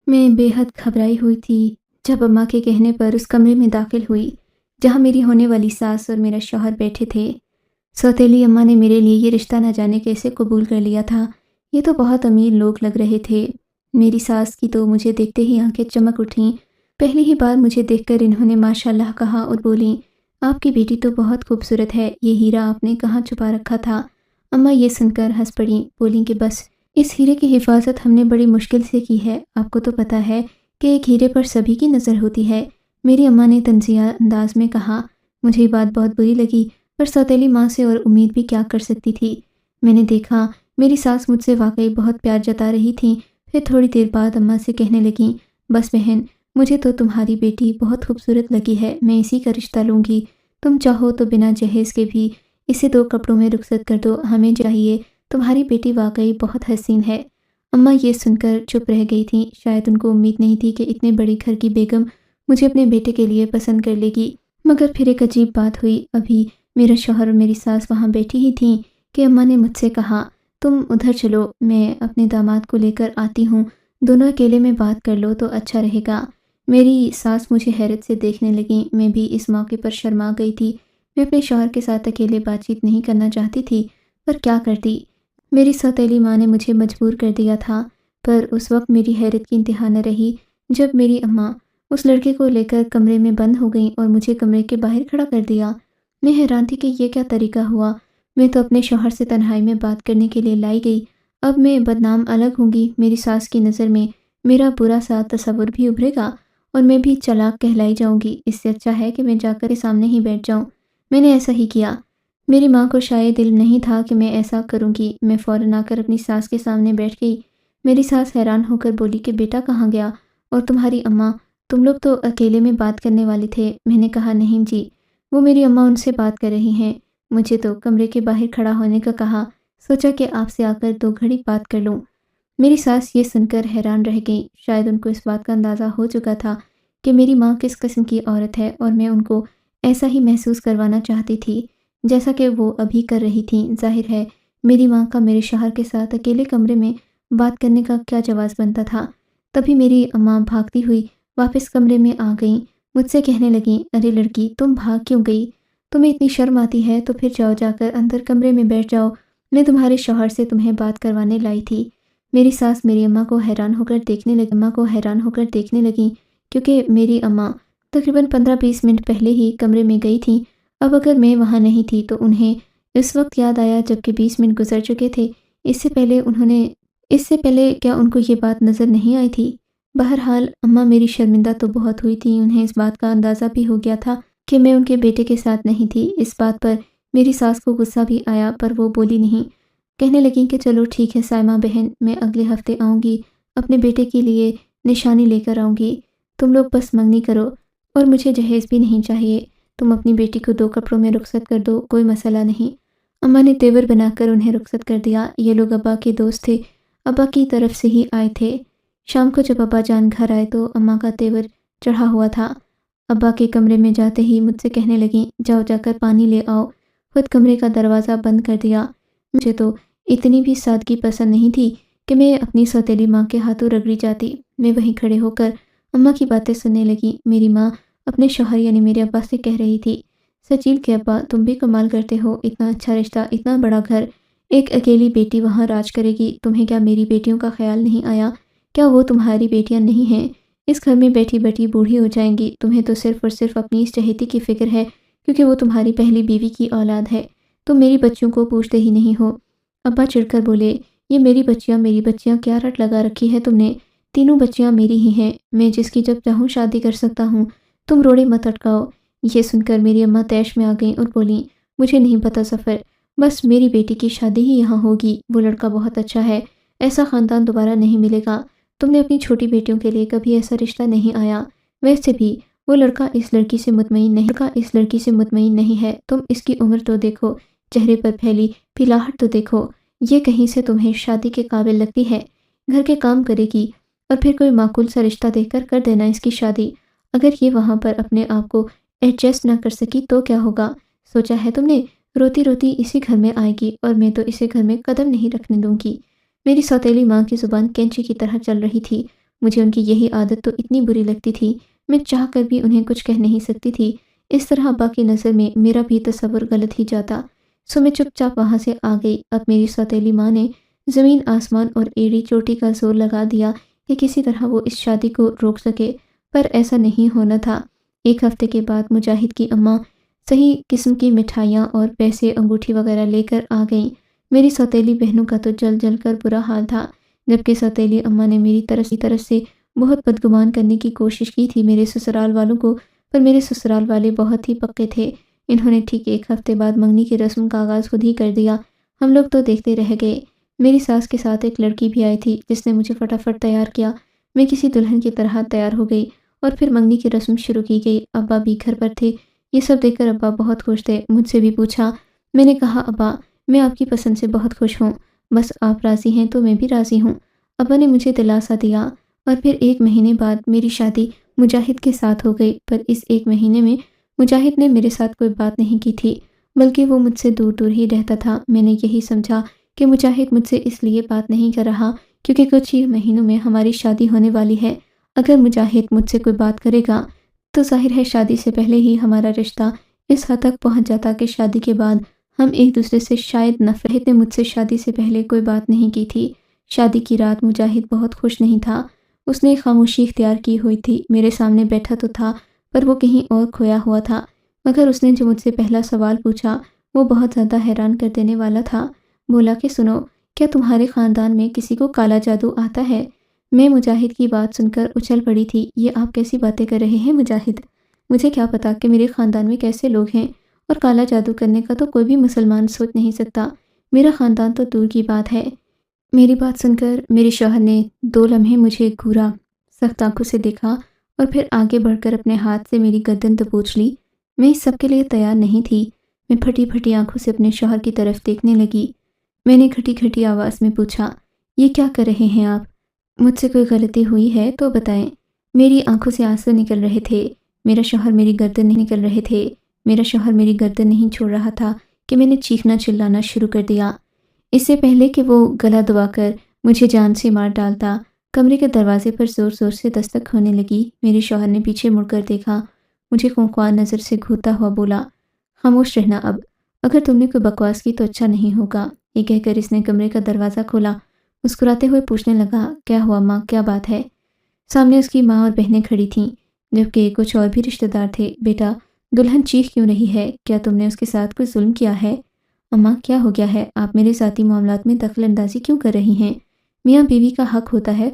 میں بے حد گھبرائی ہوئی تھی جب اماں کے کہنے پر اس کمرے میں داخل ہوئی جہاں میری ہونے والی ساس اور میرا شوہر بیٹھے تھے۔ سوتیلی اماں نے میرے لیے یہ رشتہ نہ جانے کیسے قبول کر لیا تھا۔ یہ تو بہت امیر لوگ لگ رہے تھے۔ میری ساس کی تو مجھے دیکھتے ہی آنکھیں چمک اٹھیں۔ پہلی ہی بار مجھے دیکھ کر انہوں نے ماشاء اللہ کہا اور بولیں، آپ کی بیٹی تو بہت خوبصورت ہے، یہ ہیرا آپ نے کہاں چھپا رکھا تھا؟ اماں یہ سن کر ہنس پڑیں، بولیں کہ بس اس ہیرے کی حفاظت ہم نے بڑی مشکل سے کی ہے، آپ کو تو پتہ ہے کہ ایک ہیرے پر سبھی کی نظر ہوتی ہے۔ میری اماں نے طنزیہ انداز میں کہا۔ مجھے یہ بات بہت بری لگی، پر سوتیلی ماں سے اور امید بھی کیا کر سکتی تھی۔ میں نے دیکھا میری ساس مجھ سے واقعی بہت پیار جتا رہی تھیں۔ پھر تھوڑی دیر بعد اماں سے کہنے لگیں، بس بہن، مجھے تو تمہاری بیٹی بہت خوبصورت لگی ہے، میں اسی کا رشتہ لوں گی۔ تم چاہو تو بنا جہیز کے بھی اسے 2 کپڑوں میں رخصت کر دو، ہمیں چاہیے، تمہاری بیٹی واقعی بہت حسین ہے۔ اماں یہ سن کر چپ رہ گئی تھیں، شاید ان کو امید نہیں تھی کہ اتنے بڑے گھر کی بیگم مجھے اپنے بیٹے کے لیے پسند کر لے گی۔ مگر پھر ایک عجیب بات ہوئی۔ ابھی میرا شوہر اور میری ساس وہاں بیٹھی ہی تھیں کہ اماں نے مجھ سے کہا، تم ادھر چلو، میں اپنے داماد کو لے کر آتی ہوں، دونوں اکیلے میں بات کر لو تو اچھا رہے گا۔ میری ساس مجھے حیرت سے دیکھنے لگیں، میں بھی اس موقع پر شرما گئی تھی۔ میں اپنے شوہر کے ساتھ اکیلے بات چیت نہیں کرنا چاہتی تھی، پر کیا کرتی، میری سوتیلی ماں نے مجھے مجبور کر دیا تھا۔ پر اس وقت میری حیرت کی انتہا نہ رہی جب میری اماں اس لڑکے کو لے کر کمرے میں بند ہو گئیں اور مجھے کمرے کے باہر کھڑا کر دیا۔ میں حیران تھی کہ یہ کیا طریقہ ہوا، میں تو اپنے شوہر سے تنہائی میں بات کرنے کے لیے لائی گئی، اب میں بدنام الگ ہوں گی، میری ساس کی نظر میں میرا برا سا تصور بھی ابھرے گا اور میں بھی چلاک کہلائی جاؤں گی۔ اس سے اچھا ہے کہ میں جا کر سامنے ہی بیٹھ جاؤں۔ میں نے ایسا ہی کیا۔ میری ماں کو شاید علم نہیں تھا کہ میں ایسا کروں گی۔ میں فوراً آ کر اپنی ساس کے سامنے بیٹھ گئی۔ میری ساس حیران ہو کر بولی کہ بیٹا کہاں گیا، اور تمہاری اماں، تم لوگ تو اکیلے میں بات کرنے والے تھے۔ میں نے کہا نہیں جی، وہ میری اماں ان سے بات کر رہی ہیں، مجھے تو کمرے کے باہر کھڑا ہونے کا کہا، سوچا کہ آپ سے آ کر 2 گھڑی بات کر لوں۔ میری ساس یہ سن کر حیران رہ گئی، شاید ان کو اس بات کا اندازہ ہو چکا تھا کہ میری ماں کس قسم کی عورت ہے، اور میں ان کو ایسا ہی محسوس کروانا چاہتی تھی جیسا کہ وہ ابھی کر رہی تھیں۔ ظاہر ہے میری ماں کا میرے شوہر کے ساتھ اکیلے کمرے میں بات کرنے کا کیا جواز بنتا تھا۔ تبھی میری اماں بھاگتی ہوئی واپس کمرے میں آ گئیں، مجھ سے کہنے لگیں، ارے لڑکی، تم بھاگ کیوں گئی؟ تمہیں اتنی شرم آتی ہے تو پھر جاؤ، جا کر اندر کمرے میں بیٹھ جاؤ، میں تمہارے شوہر سے تمہیں بات کروانے لائی تھی۔ میری ساس میری اماں کو حیران ہو کر دیکھنے لگیں کیونکہ میری اماں تقریباً 15-20 منٹ پہلے ہی کمرے میں گئی تھیں۔ اب اگر میں وہاں نہیں تھی تو انہیں اس وقت یاد آیا جبکہ 20 منٹ گزر چکے تھے۔ اس سے پہلے کیا ان کو یہ بات نظر نہیں آئی تھی؟ بہرحال اماں میری شرمندہ تو بہت ہوئی تھیں، انہیں اس بات کا اندازہ بھی ہو گیا تھا کہ میں ان کے بیٹے کے ساتھ نہیں تھی۔ اس بات پر میری ساس کو غصہ بھی آیا، پر وہ بولی نہیں۔ کہنے لگیں کہ چلو ٹھیک ہے سائمہ بہن، میں اگلے ہفتے آؤں گی، اپنے بیٹے کے لیے نشانی لے کر آؤں گی، تم لوگ بس منگنی کرو، اور مجھے جہیز بھی نہیں چاہیے، تم اپنی بیٹی کو 2 کپڑوں میں رخصت کر دو، کوئی مسئلہ نہیں۔ اماں نے تیور بنا کر انہیں رخصت کر دیا۔ یہ لوگ ابا کے دوست تھے، ابا کی طرف سے ہی آئے تھے۔ شام کو جب ابا جان گھر آئے تو اماں کا تیور چڑھا ہوا تھا۔ ابا کے کمرے میں جاتے ہی مجھ سے کہنے لگیں، جاؤ جا کر پانی لے آؤ، خود کمرے کا دروازہ بند کر دیا۔ مجھے تو اتنی بھی سادگی پسند نہیں تھی کہ میں اپنی سوتیلی ماں کے ہاتھوں رگڑی جاتی۔ میں وہیں کھڑے ہو کر اماں کی باتیں سننے لگی۔ میری ماں اپنے شوہر یعنی میرے ابا سے کہہ رہی تھی، سچیل کے ابا، تم بھی کمال کرتے ہو، اتنا اچھا رشتہ، اتنا بڑا گھر، ایک اکیلی بیٹی وہاں راج کرے گی، تمہیں کیا میری بیٹیوں کا خیال نہیں آیا؟ کیا وہ تمہاری بیٹیاں نہیں ہیں؟ اس گھر میں بیٹھی بیٹھی بوڑھی ہو جائیں گی، تمہیں تو صرف اور صرف اپنی اس چہیتی کی فکر ہے کیونکہ وہ تمہاری پہلی بیوی کی اولاد ہے، تم میری بچیوں کو پوچھتے ہی نہیں ہو۔ ابا چڑھ کر بولے، یہ میری بچیاں کیا رٹ لگا رکھی ہے تم نے؟ تینوں بچیاں میری ہی ہیں، میں جس کی جب چاہوں شادی کر سکتا ہوں، تم روڑے مت اٹکاؤ۔ یہ سن کر میری اماں طیش میں آ گئیں اور بولیں، مجھے نہیں پتہ ظفر، بس میری بیٹی کی شادی ہی یہاں ہوگی، وہ لڑکا بہت اچھا ہے، ایسا خاندان دوبارہ نہیں ملے گا، تم نے اپنی چھوٹی بیٹیوں کے لیے کبھی ایسا رشتہ نہیں آیا، ویسے بھی وہ لڑکا اس لڑکی سے مطمئن نہیں ہے، تم اس کی عمر تو دیکھو، چہرے پر پھیلی پھلاہٹ تو دیکھو، یہ کہیں سے تمہیں شادی کے قابل لگتی ہے؟ گھر کے کام کرے گی اور پھر کوئی معقول سا رشتہ دیکھ کر دینا اس کی شادی، اگر یہ وہاں پر اپنے آپ کو ایڈجسٹ نہ کر سکی تو کیا ہوگا؟ سوچا ہے تم نے؟ روتی روتی اسی گھر میں آئے گی اور میں تو اسے گھر میں قدم نہیں رکھنے دوں گی۔ میری سوتیلی ماں کی زبان کینچی کی طرح چل رہی تھی، مجھے ان کی یہی عادت تو اتنی بری لگتی تھی، میں چاہ کر بھی انہیں کچھ کہہ نہیں سکتی تھی۔ اس طرح ابا کی نظر میں میرا بھی تصور غلط ہی جاتا۔ سو میں چپ چاپ وہاں سے آ گئی۔ اب میری سوتیلی ماں نے زمین آسمان اور ایڑی چوٹی کا زور لگا دیا کہ کسی طرح وہ اس شادی کو روک سکے، پر ایسا نہیں ہونا تھا۔ ایک ہفتے کے بعد مجاہد کی اماں صحیح قسم کی مٹھائیاں اور پیسے انگوٹھی وغیرہ لے کر آ گئیں۔ میری سوتیلی بہنوں کا تو جل جل کر برا حال تھا، جبکہ سوتیلی اماں نے میری طرف سے بہت بدگمان کرنے کی کوشش کی تھی میرے سسرال والوں کو، پر میرے سسرال والے بہت ہی پکے تھے۔ انہوں نے ٹھیک ایک ہفتے بعد منگنی کی رسم کا آغاز خود ہی کر دیا۔ ہم لوگ تو دیکھتے رہ گئے۔ میری ساس کے ساتھ ایک لڑکی بھی آئی تھی جس نے مجھے فٹافٹ تیار کیا۔ میں کسی دلہن کی طرح تیار ہو گئی اور پھر منگنی کی رسم شروع کی گئی۔ ابا بھی گھر پر تھے۔ یہ سب دیکھ کر ابا بہت خوش تھے۔ مجھ سے بھی پوچھا۔ میں نے کہا ابا میں آپ کی پسند سے بہت خوش ہوں، بس آپ راضی ہیں تو میں بھی راضی ہوں۔ ابا نے مجھے دلاسا دیا اور پھر 1 مہینے بعد میری شادی مجاہد کے ساتھ ہو گئی۔ پر اس 1 مہینے میں مجاہد نے میرے ساتھ کوئی بات نہیں کی تھی، بلکہ وہ مجھ سے دور دور ہی رہتا تھا۔ میں نے یہی سمجھا کہ مجاہد مجھ سے اس لیے بات نہیں کر رہا کیونکہ کچھ ہی مہینوں میں ہماری شادی ہونے والی ہے۔ اگر مجاہد مجھ سے کوئی بات کرے گا تو ظاہر ہے شادی سے پہلے ہی ہمارا رشتہ اس حد تک پہنچ جاتا کہ شادی کے بعد ہم ایک دوسرے سے شاید نفرت نے مجھ سے شادی سے پہلے کوئی بات نہیں کی تھی۔ شادی کی رات مجاہد بہت خوش نہیں تھا۔ اس نے خاموشی اختیار کی ہوئی تھی۔ میرے سامنے بیٹھا تو تھا پر وہ کہیں اور کھویا ہوا تھا، مگر اس نے جو مجھ سے پہلا سوال پوچھا وہ بہت زیادہ حیران کر دینے والا تھا۔ بولا کہ سنو، کیا تمہارے خاندان میں کسی کو کالا جادو آتا ہے؟ میں مجاہد کی بات سن کر اچھل پڑی تھی۔ یہ آپ کیسی باتیں کر رہے ہیں مجاہد؟ مجھے کیا پتا کہ میرے خاندان میں کیسے لوگ ہیں، اور کالا جادو کرنے کا تو کوئی بھی مسلمان سوچ نہیں سکتا۔ میرا خاندان تو دور کی بات ہے۔ میری بات سن کر میرے شوہر نے 2 لمحے مجھے گھورا، سخت آنکھوں سے دیکھا اور پھر آگے بڑھ کر اپنے ہاتھ سے میری گردن دبوچ لی۔ میں اس سب کے لیے تیار نہیں تھی۔ میں پھٹی پھٹی آنکھوں سے اپنے شوہر کی طرف دیکھنے لگی۔ میں نے کھٹی کھٹی آواز میں پوچھا، یہ کیا کر رہے ہیں آپ؟ مجھ سے کوئی غلطی ہوئی ہے تو بتائیں۔ میری آنکھوں سے آنسو نکل رہے تھے۔ میرا شوہر میری گردن نہیں نکل رہے تھے۔ میرا شوہر میری گردن نہیں چھوڑ رہا تھا کہ میں نے چیخنا چلانا شروع کر دیا۔ اس سے پہلے کہ وہ گلا دبا کر مجھے جان سے مار ڈالتا، کمرے کے دروازے پر زور زور سے دستک ہونے لگی۔ میرے شوہر نے پیچھے مڑ کر دیکھا، مجھے خونخوار نظر سے گھورتا ہوا بولا، خاموش رہنا اب، اگر تم نے کوئی بکواس کی تو اچھا نہیں ہوگا۔ یہ کہہ کر اس نے کمرے کا دروازہ کھولا۔ مسکراتے ہوئے پوچھنے لگا، کیا ہوا ماں، کیا بات ہے؟ سامنے اس کی ماں اور بہنیں کھڑی تھیں، جبکہ کچھ اور بھی رشتہ دار تھے۔ بیٹا، دلہن چیخ کیوں رہی ہے؟ کیا تم نے اس کے ساتھ کوئی ظلم کیا ہے؟ اماں کیا ہو گیا ہے؟ آپ میرے ذاتی معاملات میں دخل اندازی کیوں کر رہی ہیں؟ میاں بیوی کا حق ہوتا ہے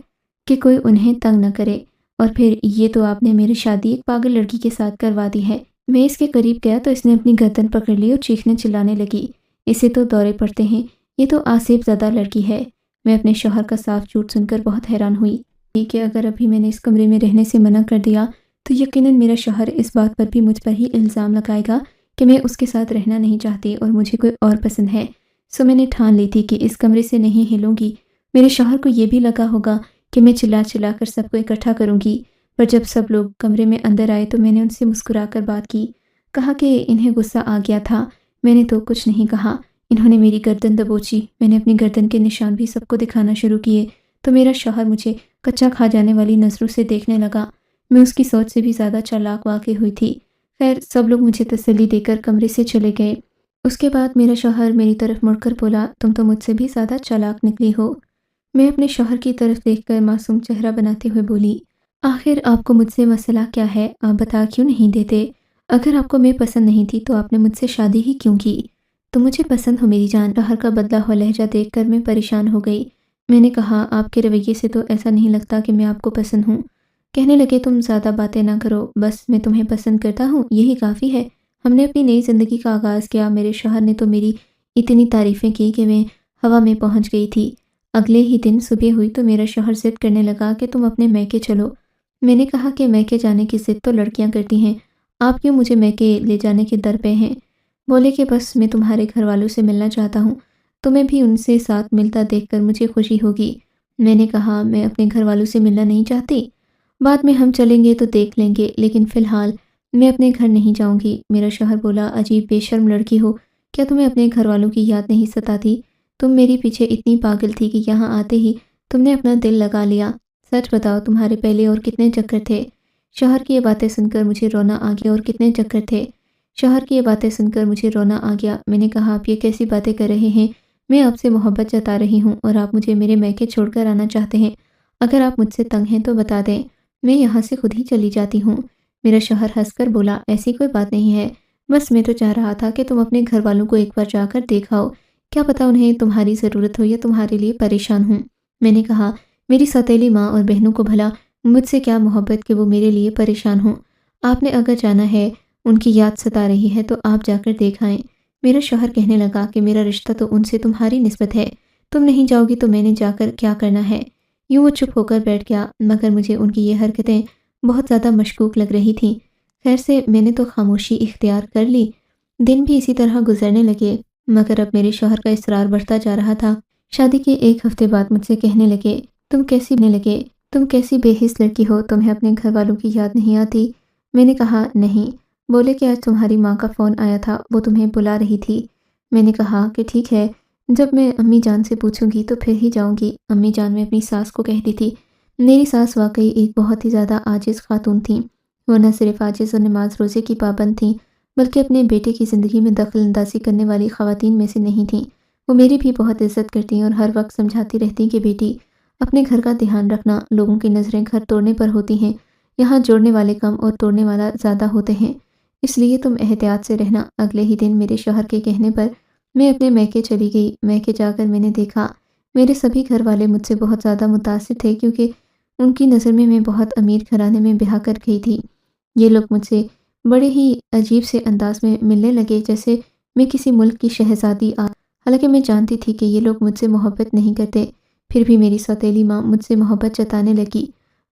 کہ کوئی انہیں تنگ نہ کرے، اور پھر یہ تو آپ نے میری شادی ایک پاگل لڑکی کے ساتھ کروا دی ہے۔ میں اس کے قریب گیا تو اس نے اپنی گردن پکڑ لی اور چیخنے چلانے لگی، اسے تو دورے پڑتے ہیں، یہ تو آسیب زدہ لڑکی ہے۔ میں اپنے شوہر کا صاف جھوٹ سن کر بہت حیران ہوئی کہ اگر ابھی میں نے اس کمرے میں رہنے سے منع کر دیا تو یقیناً میرا شوہر اس بات پر بھی مجھ پر ہی الزام لگائے گا کہ میں اس کے ساتھ رہنا نہیں چاہتی اور مجھے کوئی اور پسند ہے۔ سو میں نے ٹھان لی تھی کہ اس کمرے سے نہیں ہلوں گی۔ میرے شوہر کو یہ بھی لگا ہوگا کہ میں چلا چلا کر سب کو اکٹھا کروں گی، پر جب سب لوگ کمرے میں اندر آئے تو میں نے ان سے مسکرا کر بات کی، کہا کہ انہیں غصہ آ گیا تھا۔ میں نے تو کچھ نہیں کہا۔ انہوں نے میری گردن دبوچی۔ میں نے اپنی گردن کے نشان بھی سب کو دکھانا شروع کیے تو میرا شوہر مجھے کچا کھا جانے والی نظروں سے دیکھنے لگا۔ میں اس کی سوچ سے بھی زیادہ چالاک واقع ہوئی تھی۔ خیر، سب لوگ مجھے تسلی دے کر کمرے سے چلے گئے۔ اس کے بعد میرا شوہر میری طرف مڑ کر بولا، تم تو مجھ سے بھی زیادہ چالاک نکلی ہو۔ میں اپنے شوہر کی طرف دیکھ کر معصوم چہرہ بناتے ہوئے بولی، آخر آپ کو مجھ سے مسئلہ کیا ہے؟ آپ بتا کیوں نہیں دیتے؟ اگر آپ کو میں پسند نہیں تھی تو آپ نے مجھ سے شادی ہی کیوں کی؟ تم مجھے پسند ہو میری جان۔ شوہر کا بدلا ہوا لہجہ دیکھ کر میں پریشان ہو گئی۔ میں نے کہا، آپ کے رویے سے تو ایسا نہیں لگتا کہ میں آپ کو پسند ہوں۔ کہنے لگے، تم زیادہ باتیں نہ کرو، بس میں تمہیں پسند کرتا ہوں یہی کافی ہے۔ ہم نے اپنی نئی زندگی کا آغاز کیا۔ میرے شوہر نے تو میری اتنی تعریفیں کی کہ میں ہوا میں پہنچ گئی تھی۔ اگلے ہی دن صبح ہوئی تو میرا شوہر ضد کرنے لگا کہ تم اپنے میکے چلو۔ میں نے کہا کہ میکے جانے کی ضد تو لڑکیاں کرتی ہیں، آپ کیوں مجھے میکے لے جانے کے در پہ ہیں؟ بولے کہ بس میں تمہارے گھر والوں سے ملنا چاہتا ہوں، تمہیں بھی ان سے ساتھ ملتا دیکھ کر مجھے خوشی ہوگی۔ میں نے کہا، میں اپنے گھر والوں سے ملنا نہیں چاہتی، بعد میں ہم چلیں گے تو دیکھ لیں گے، لیکن فی الحال میں اپنے گھر نہیں جاؤں گی۔ میرا شوہر بولا، عجیب بے شرم لڑکی ہو، کیا تمہیں اپنے گھر والوں کی یاد نہیں ستاتی؟ تم میری پیچھے اتنی پاگل تھی کہ یہاں آتے ہی تم نے اپنا دل لگا لیا۔ سچ بتاؤ تمہارے پہلے اور کتنے چکر تھے؟ شوہر کی یہ باتیں سن کر مجھے رونا آ گیا۔ اور کتنے چکر تھے؟ شوہر کی یہ باتیں سن کر مجھے رونا آ گیا۔ میں نے کہا آپ یہ کیسی باتیں کر رہے ہیں؟ میں آپ سے محبت جتا رہی ہوں اور آپ مجھے میرے میکے چھوڑ کر آنا چاہتے ہیں۔ اگر آپ مجھ سے تنگ ہیں تو بتا دیں، میں یہاں سے خود ہی چلی جاتی ہوں۔ میرا شوہر ہنس کر بولا ایسی کوئی بات نہیں ہے، بس میں تو چاہ رہا تھا کہ تم اپنے گھر والوں کو ایک بار جا کر دیکھاؤ، کیا پتا انہیں تمہاری ضرورت ہو یا تمہارے لیے پریشان ہوں۔ میں نے کہا میری سوتیلی ماں اور بہنوں کو بھلا مجھ سے کیا محبت کہ وہ میرے لیے پریشان ہوں۔ آپ نے اگر جانا ہے، ان کی یاد ستا رہی ہے تو آپ جا کر دیکھ آئیں۔ میرا شوہر کہنے لگا کہ میرا رشتہ تو ان سے تمہاری نسبت ہے، تم نہیں جاؤ گی تو میں نے جا کر کیا کرنا ہے؟ یوں وہ چپ ہو کر بیٹھ گیا، مگر مجھے ان کی یہ حرکتیں بہت زیادہ مشکوک لگ رہی تھیں۔ خیر سے میں نے تو خاموشی اختیار کر لی۔ دن بھی اسی طرح گزرنے لگے، مگر اب میرے شوہر کا اصرار بڑھتا جا رہا تھا۔ شادی کے 1 ہفتے بعد مجھ سے کہنے لگے تم کیسی بے حس لڑکی ہو، تمہیں اپنے گھر والوں کی یاد نہیں آتی؟ میں نے کہا نہیں۔ بولے کہ آج تمہاری ماں کا فون آیا تھا، وہ تمہیں بلا رہی تھی۔ میں نے کہا کہ ٹھیک ہے، جب میں امی جان سے پوچھوں گی تو پھر ہی جاؤں گی۔ امی جان میں اپنی ساس کو کہتی تھی۔ میری ساس واقعی ایک بہت ہی زیادہ عاجز خاتون تھیں۔ وہ نہ صرف عاجز اور نماز روزے کی پابند تھیں، بلکہ اپنے بیٹے کی زندگی میں دخل اندازی کرنے والی خواتین میں سے نہیں تھیں۔ وہ میری بھی بہت عزت کرتی اور ہر وقت سمجھاتی رہتی کہ بیٹی اپنے گھر کا دھیان رکھنا، لوگوں کی نظریں گھر توڑنے پر ہوتی ہیں، یہاں جوڑنے والے کم اور توڑنے والا زیادہ ہوتے ہیں، اس لیے تم احتیاط سے رہنا۔ اگلے ہی دن میرے شوہر کے کہنے پر میں اپنے میکے چلی گئی۔ میکے جا کر میں نے دیکھا میرے سبھی گھر والے مجھ سے بہت زیادہ متاثر تھے، کیونکہ ان کی نظر میں بہت امیر گھرانے میں بیاہ کر گئی تھی۔ یہ لوگ مجھ سے بڑے ہی عجیب سے انداز میں ملنے لگے، جیسے میں کسی ملک کی شہزادی حالانکہ میں جانتی تھی کہ یہ لوگ مجھ سے محبت نہیں کرتے، پھر بھی میری سوتیلی ماں مجھ سے محبت جتانے لگی۔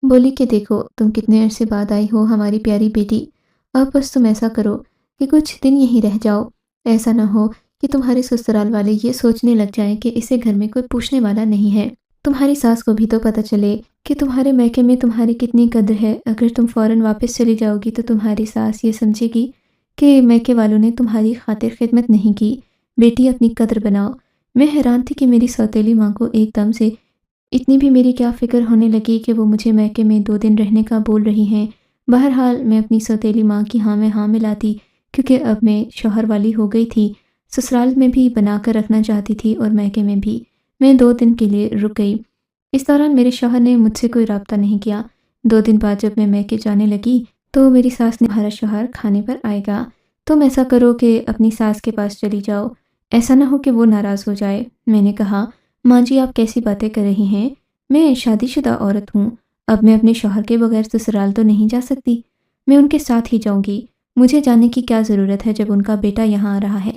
بولی کہ دیکھو تم کتنے عرصے بعد آئی ہو ہماری پیاری بیٹی، اب بس تم ایسا کرو کہ کچھ دن یہیں رہ جاؤ، ایسا نہ ہو کہ تمہارے سسرال والے یہ سوچنے لگ جائیں کہ اسے گھر میں کوئی پوچھنے والا نہیں ہے۔ تمہاری ساس کو بھی تو پتہ چلے کہ تمہارے میکے میں تمہاری کتنی قدر ہے۔ اگر تم فوراً واپس چلی جاؤ گی تو تمہاری ساس یہ سمجھے گی کہ میکے والوں نے تمہاری خاطر خدمت نہیں کی۔ بیٹی اپنی قدر بناؤ۔ میں حیران تھی کہ میری سوتیلی ماں کو ایک دم سے اتنی بھی میری کیا فکر ہونے لگی کہ وہ مجھے میکے میں 2 دن رہنے کا بول رہی ہیں۔ بہرحال میں اپنی سوتیلی ماں کی ہاں میں ہاں ملاتی، کیونکہ اب میں شوہر والی ہو گئی تھی۔ سسرال میں بھی بنا کر رکھنا چاہتی تھی اور میکے میں بھی۔ میں 2 دن کے لیے رک گئی۔ اس دوران میرے شوہر نے مجھ سے کوئی رابطہ نہیں کیا۔ 2 دن بعد جب میں میکے جانے لگی تو میری ساس نے ہمارا شوہر کھانے پر آئے گا، تم ایسا کرو کہ اپنی ساس کے پاس چلی جاؤ، ایسا نہ ہو کہ وہ ناراض ہو جائے۔ میں نے کہا ماں جی آپ کیسی باتیں کر رہی ہیں، میں شادی شدہ عورت ہوں، اب میں اپنے شوہر کے بغیر سسرال تو نہیں جا سکتی، میں ان کے ساتھ ہی جاؤں گی، مجھے جانے کی کیا ضرورت ہے جب ان کا بیٹا یہاں آ رہا ہے۔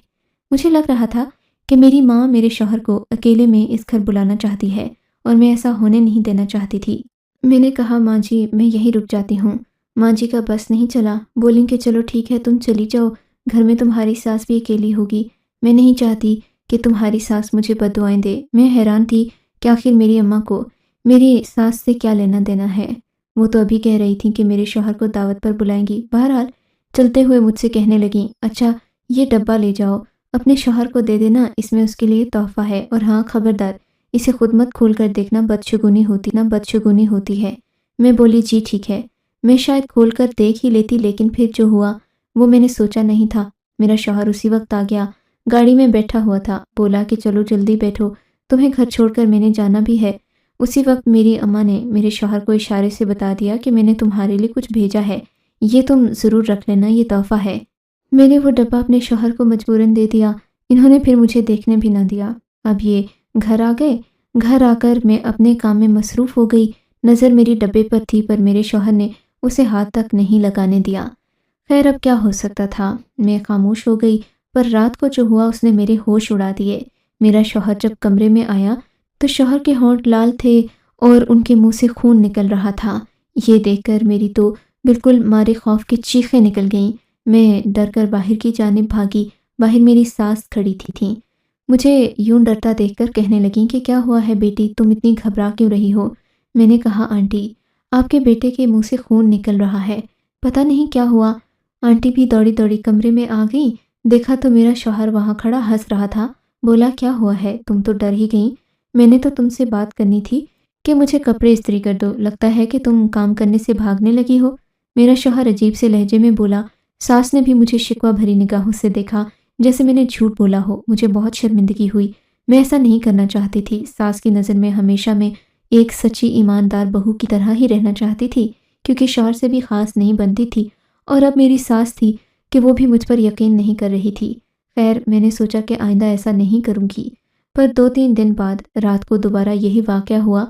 مجھے لگ رہا تھا کہ میری ماں میرے شوہر کو اکیلے میں اس گھر بلانا چاہتی ہے اور میں ایسا ہونے نہیں دینا چاہتی تھی۔ میں نے کہا ماں جی میں یہیں رک جاتی ہوں۔ ماں جی کا بس نہیں چلا، بولیں کہ چلو ٹھیک ہے تم چلی جاؤ، گھر میں تمہاری ساس بھی اکیلی ہوگی، میں نہیں چاہتی کہ تمہاری ساس مجھے بد دعائیں دے۔ میں حیران تھی کہ آخر میری اماں کو میری ساس سے کیا لینا دینا ہے، وہ تو ابھی کہہ رہی تھی کہ میرے شوہر کو دعوت پر بلائیں گی۔ بہرحال چلتے ہوئے مجھ سے کہنے لگیں اچھا یہ ڈبہ لے جاؤ، اپنے شوہر کو دے دینا، اس میں اس کے لیے تحفہ ہے، اور ہاں خبردار اسے خود مت کھول کر دیکھنا، بدشگونی ہوتی ہے۔ میں بولی جی ٹھیک ہے۔ میں شاید کھول کر دیکھ ہی لیتی، لیکن پھر جو ہوا وہ میں نے سوچا نہیں تھا۔ میرا شوہر اسی وقت آ گیا، گاڑی میں بیٹھا ہوا تھا، بولا کہ چلو جلدی بیٹھو، تمہیں گھر چھوڑ کر میں نے جانا بھی ہے۔ اسی وقت میری اماں نے میرے شوہر کو اشارے سے بتا دیا کہ میں نے تمہارے لیے کچھ بھیجا ہے، یہ تم ضرور رکھ لینا، یہ تحفہ ہے۔ میں نے وہ ڈبہ اپنے شوہر کو مجبوراً دے دیا، انہوں نے پھر مجھے دیکھنے بھی نہ دیا۔ اب یہ گھر آ گئے، گھر آ کر میں اپنے کام میں مصروف ہو گئی، نظر میری ڈبے پر تھی پر میرے شوہر نے اسے ہاتھ تک نہیں لگانے دیا۔ خیر اب کیا ہو سکتا تھا، میں خاموش ہو گئی، پر رات کو جو ہوا اس نے میرے ہوش اڑا دیے۔ میرا شوہر جب کمرے میں آیا تو شوہر کے ہونٹ لال تھے اور ان کے منہ سے خون نکل رہا تھا۔ یہ دیکھ کر میری تو بالکل مارے خوف کی چیخیں نکل گئیں۔ میں ڈر کر باہر کی جانب بھاگی، باہر میری ساس کھڑی تھیں۔ مجھے یوں ڈرتا دیکھ کر کہنے لگیں کہ کیا ہوا ہے بیٹی، تم اتنی گھبرا کیوں رہی ہو؟ میں نے کہا آنٹی آپ کے بیٹے کے منہ سے خون نکل رہا ہے، پتہ نہیں کیا ہوا۔ آنٹی بھی دوڑی دوڑی کمرے میں آ گئیں، دیکھا تو میرا شوہر وہاں کھڑا ہنس رہا تھا، بولا کیا ہوا ہے، تم تو ڈر ہی گئیں، میں نے تو تم سے بات کرنی تھی کہ مجھے کپڑے استری کر دو، لگتا ہے کہ تم کام کرنے سے بھاگنے لگی ہو۔ میرا شوہر عجیب سے لہجے میں بولا۔ ساس نے بھی مجھے شکوہ بھری نگاہوں سے دیکھا، جیسے میں نے جھوٹ بولا ہو۔ مجھے بہت شرمندگی ہوئی، میں ایسا نہیں کرنا چاہتی تھی۔ ساس کی نظر میں ہمیشہ میں ایک سچی ایماندار بہو کی طرح ہی رہنا چاہتی تھی، کیونکہ شوہر سے بھی خاص نہیں بنتی تھی، اور اب میری ساس تھی کہ وہ بھی مجھ پر یقین نہیں کر رہی تھی۔ خیر، میں نے سوچا کہ آئندہ ایسا نہیں کروں گی۔ پر 2-3 دن بعد رات کو دوبارہ یہی واقعہ ہوا۔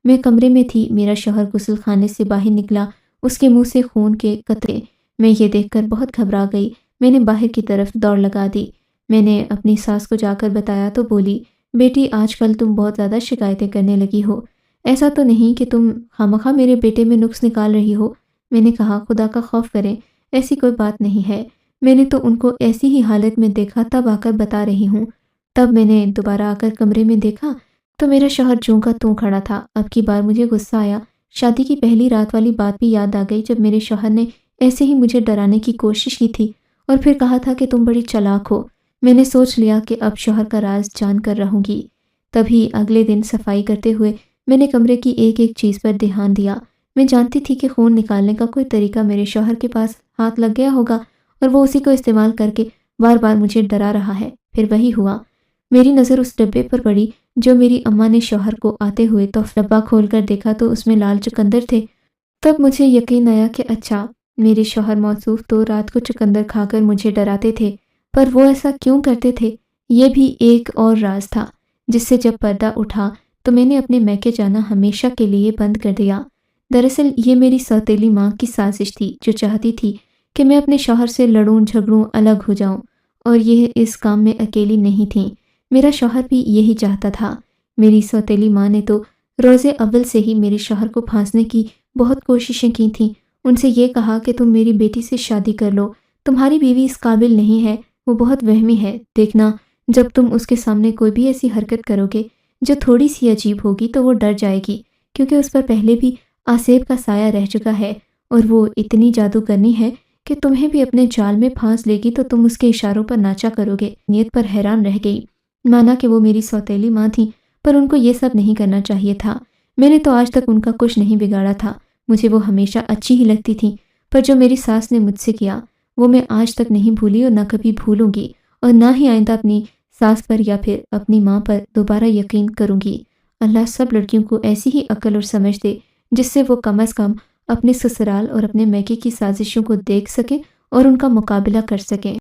میں کمرے میں تھی، میرا شوہر غسل خانے سے باہر نکلا، اس کے منہ سے خون کے قطرے۔ میں یہ دیکھ کر بہت گھبرا گئی، میں نے باہر کی طرف دوڑ لگا دی۔ میں نے اپنی ساس کو جا کر بتایا تو بولی، بیٹی آج کل تم بہت زیادہ شکایتیں کرنے لگی ہو، ایسا تو نہیں کہ تم خواہ میرے بیٹے میں نقص نکال رہی ہو؟ میں نے کہا، خدا کا خوف کریں، ایسی کوئی بات نہیں ہے، میں نے تو ان کو ایسی ہی حالت میں دیکھا تب آ کر بتا رہی ہوں۔ تب میں نے دوبارہ آ کر کمرے میں دیکھا تو میرا شوہر جوں کا توں کھڑا تھا۔ اب کی بار مجھے غصہ آیا، شادی کی پہلی رات والی بات بھی یاد آ گئی جب میرے شوہر نے ایسے ہی مجھے ڈرانے کی کوشش کی تھی اور پھر کہا تھا کہ تم بڑی چالاک ہو۔ میں نے سوچ لیا کہ اب شوہر کا راز جان کر رہوں گی۔ تبھی اگلے دن صفائی کرتے ہوئے میں نے کمرے کی ایک ایک چیز پر دھیان دیا۔ میں جانتی تھی کہ خون نکالنے کا کوئی طریقہ میرے شوہر کے پاس ہاتھ لگ گیا ہوگا اور وہ اسی کو استعمال کر کے بار بار مجھے ڈرا رہا ہے۔ پھر وہی ہوا، میری نظر اس ڈبے پر پڑی جو میری اماں نے شوہر کو آتے ہوئے ڈبہ کھول کر دیکھا تو اس میں لال چقندر تھے۔ تب مجھے یقین آیا کہ اچھا، میرے شوہر موصوف تو رات کو چقندر کھا کر مجھے ڈراتے تھے، پر وہ ایسا کیوں کرتے تھے؟ یہ بھی ایک اور راز تھا جس سے جب پردہ اٹھا تو میں نے اپنے میکے جانا ہمیشہ کے لیے بند کر دیا۔ دراصل یہ میری سوتیلی ماں کی سازش تھی، جو چاہتی تھی کہ میں اپنے شوہر سے لڑوں جھگڑوں، الگ ہو جاؤں، اور یہ اس کام میں اکیلی نہیں تھیں، میرا شوہر بھی یہی چاہتا تھا۔ میری سوتیلی ماں نے تو روز اول سے ہی میرے شوہر کو پھانسنے کی بہت کوششیں کی تھیں۔ ان سے یہ کہا کہ تم میری بیٹی سے شادی کر لو، تمہاری بیوی اس قابل نہیں ہے، وہ بہت وہمی ہے، دیکھنا جب تم اس کے سامنے کوئی بھی ایسی حرکت کرو گے جو تھوڑی سی عجیب ہوگی تو وہ ڈر جائے گی، کیونکہ اس پر پہلے بھی آسیب کا سایہ رہ چکا ہے، اور وہ اتنی جادوگرنی ہے کہ تمہیں بھی اپنے جال میں پھانس لے گی تو تم اس کے اشاروں پر ناچا کرو گے۔ نیت پر حیران رہ گئی، مانا کہ وہ میری سوتیلی ماں تھیں، پر ان کو یہ سب نہیں کرنا چاہیے تھا۔ میں نے تو آج تک ان کا کچھ نہیں بگاڑا تھا، مجھے وہ ہمیشہ اچھی ہی لگتی تھیں، پر جو میری ساس نے مجھ سے کیا وہ میں آج تک نہیں بھولی اور نہ کبھی بھولوں گی، اور نہ ہی آئندہ اپنی ساس پر یا پھر اپنی ماں پر دوبارہ یقین کروں گی۔ اللہ سب لڑکیوں کو ایسی ہی عقل اور سمجھ دے جس سے وہ کم از کم اپنے سسرال اور اپنے میکے کی سازشوں کو دیکھ سکیں اور ان کا مقابلہ کر سکیں۔